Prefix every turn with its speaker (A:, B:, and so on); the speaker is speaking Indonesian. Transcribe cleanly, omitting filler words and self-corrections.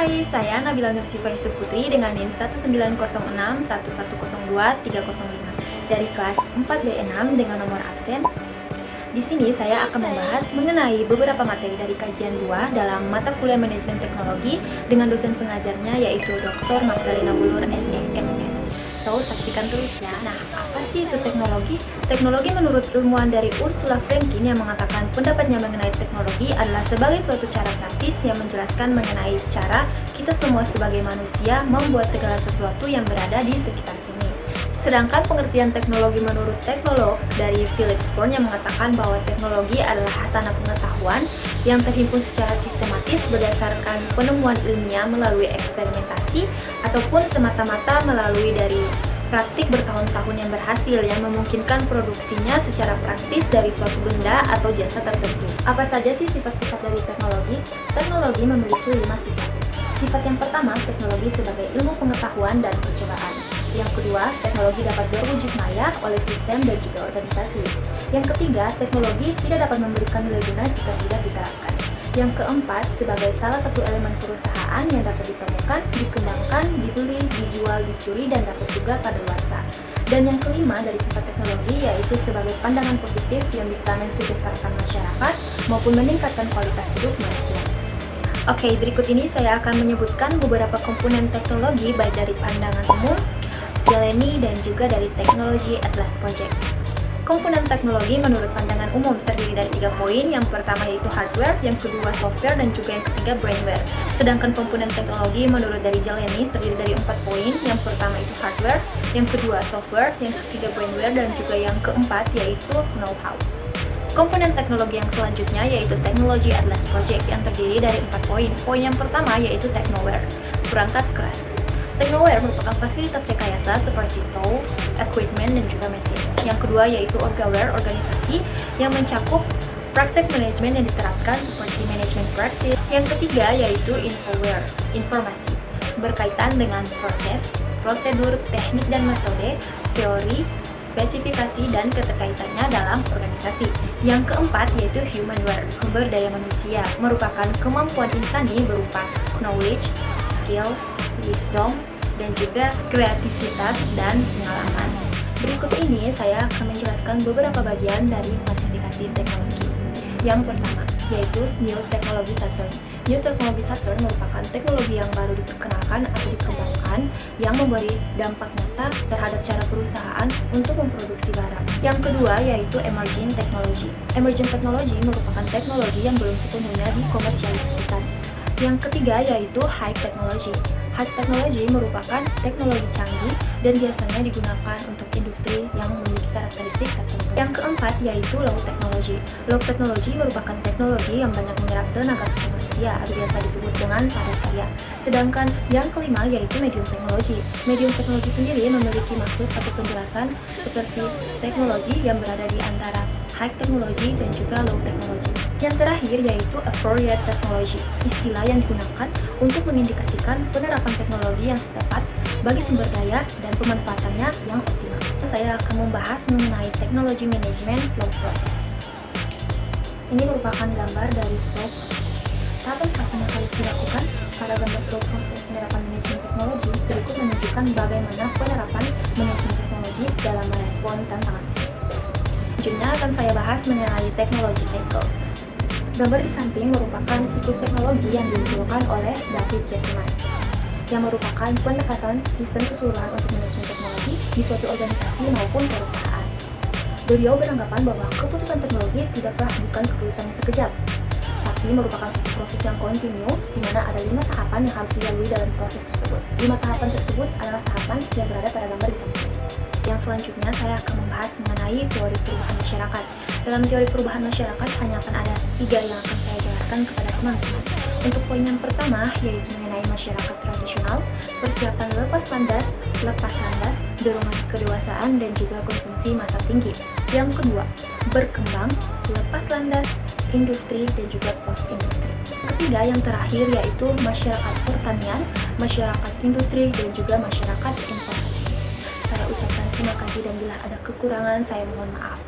A: Hai, saya Nabila Nursifa Yusuf Putri dengan NIM 19061102305 dari kelas 4B6 dengan nomor absen. Di sini saya akan membahas mengenai beberapa materi dari kajian 2 dalam mata kuliah Manajemen Teknologi dengan dosen pengajarnya yaitu Dr. Magdalena Wulur SEMN. So, saksikan terus ya. Nah, apa sih itu teknologi? Teknologi menurut ilmuwan dari Ursula Franklin yang mengatakan pendapatnya mengenai teknologi adalah sebagai suatu cara praktis yang menjelaskan mengenai cara kita semua sebagai manusia membuat segala sesuatu yang berada di sekitar sini. Sedangkan pengertian teknologi menurut teknolog dari Philip Sporn yang mengatakan bahwa teknologi adalah hasanah pengetahuan yang terhimpun secara sistematis berdasarkan penemuan ilmiah melalui eksperimentasi ataupun semata-mata melalui dari praktik bertahun-tahun yang berhasil yang memungkinkan produksinya secara praktis dari suatu benda atau jasa tertentu. Apa saja sih sifat-sifat dari teknologi? Teknologi memiliki 5 sifat. Sifat yang pertama, teknologi sebagai ilmu pengetahuan dan percobaan. Yang kedua, teknologi dapat berwujud maya oleh sistem dan juga organisasi. Yang ketiga, teknologi tidak dapat memberikan nilai guna jika tidak diterapkan. Yang keempat, sebagai salah satu elemen perusahaan yang dapat ditemukan, dikembangkan, dibeli, dijual, dicuri, dan dapat juga kadaluarsa. Dan yang kelima dari sifat teknologi yaitu sebagai pandangan positif yang bisa mensejahterakan masyarakat maupun meningkatkan kualitas hidup manusia. Oke, berikut ini saya akan menyebutkan beberapa komponen teknologi baik dari pandangan umum, Jeleni, dan juga dari teknologi Atlas Project. Komponen teknologi menurut pandangan umum terdiri dari 3 poin. Yang pertama yaitu hardware, yang kedua software, dan juga yang ketiga brainware. Sedangkan komponen teknologi menurut dari Jeleni terdiri dari 4 poin. Yang pertama itu hardware, yang kedua software, yang ketiga brainware, dan juga yang keempat yaitu know-how. Komponen teknologi yang selanjutnya yaitu teknologi Atlas Project yang terdiri dari 4 poin. Poin yang pertama yaitu technoware, perangkat keras. Technoware merupakan fasilitas rekayasa seperti tools, equipment, dan juga machines. Yang kedua yaitu orgaware, organisasi yang mencakup praktek manajemen yang diterapkan seperti manajemen practice. Yang ketiga yaitu infoware, informasi, berkaitan dengan proses, prosedur, teknik dan metode, teori, spesifikasi, dan keterkaitannya dalam organisasi. Yang keempat yaitu humanware, sumber daya manusia, merupakan kemampuan insani berupa knowledge, skills, wisdom, dan juga kreativitas dan pengalaman. Berikut ini saya akan menjelaskan beberapa bagian dari klasifikasi teknologi. Yang pertama, yaitu New Technology Saturn. New Technology Saturn merupakan teknologi yang baru diperkenalkan atau dikembangkan yang memberi dampak nyata terhadap cara perusahaan untuk memproduksi barang. Yang kedua, yaitu Emerging Technology. Emerging Technology merupakan teknologi yang belum sepenuhnya dikomersialisasikan. Yang ketiga yaitu High Technology. High Technology merupakan teknologi canggih dan biasanya digunakan untuk industri yang memiliki karakteristik tertentu. Yang keempat yaitu Low Technology. Low Technology merupakan teknologi yang banyak menyerap tenaga kerja manusia atau biasa disebut dengan padat karya. Sedangkan yang kelima yaitu Medium Technology. Medium Technology sendiri memiliki maksud atau penjelasan seperti teknologi yang berada di antara High Technology dan juga Low Technology. Yang terakhir yaitu Appropriate Technology, istilah yang digunakan untuk mengindikasikan penerapan teknologi yang tepat bagi sumber daya dan pemanfaatannya yang optimal. Saya akan membahas mengenai teknologi manajemen flow process. Ini merupakan gambar dari flow process. Tahapan yang harus dilakukan pada gambar flow process penerapan manajemen teknologi berikut menunjukkan bagaimana penerapan manajemen teknologi dalam merespon tantangan bisnis. Selanjutnya akan saya bahas mengenai teknologi cycle. Gambar di samping merupakan siklus teknologi yang diusulkan oleh David Jessuman, yang merupakan pendekatan sistem keseluruhan untuk manajemen teknologi di suatu organisasi maupun perusahaan. Beliau beranggapan bahwa keputusan teknologi tidaklah bukan keputusan yang sekejap, tapi merupakan suatu proses yang kontinu di mana ada 5 tahapan yang harus dilalui dalam proses tersebut. 5 tahapan tersebut adalah tahapan yang berada pada gambar di samping. Yang selanjutnya saya akan membahas mengenai teori perubahan masyarakat. Dalam teori perubahan masyarakat hanya akan ada 3 yang akan saya jelaskan kepada teman-teman. Untuk poin yang pertama yaitu mengenai masyarakat tradisional, persiapan lepas landas, dorongan kedewasaan, dan juga konsumsi masa tinggi. Yang kedua, berkembang, lepas landas, industri, dan juga post-industri. Ketiga, yang terakhir yaitu masyarakat pertanian, masyarakat industri, dan juga masyarakat informasi. Saya ucapkan terima kasih dan bila ada kekurangan saya mohon maaf.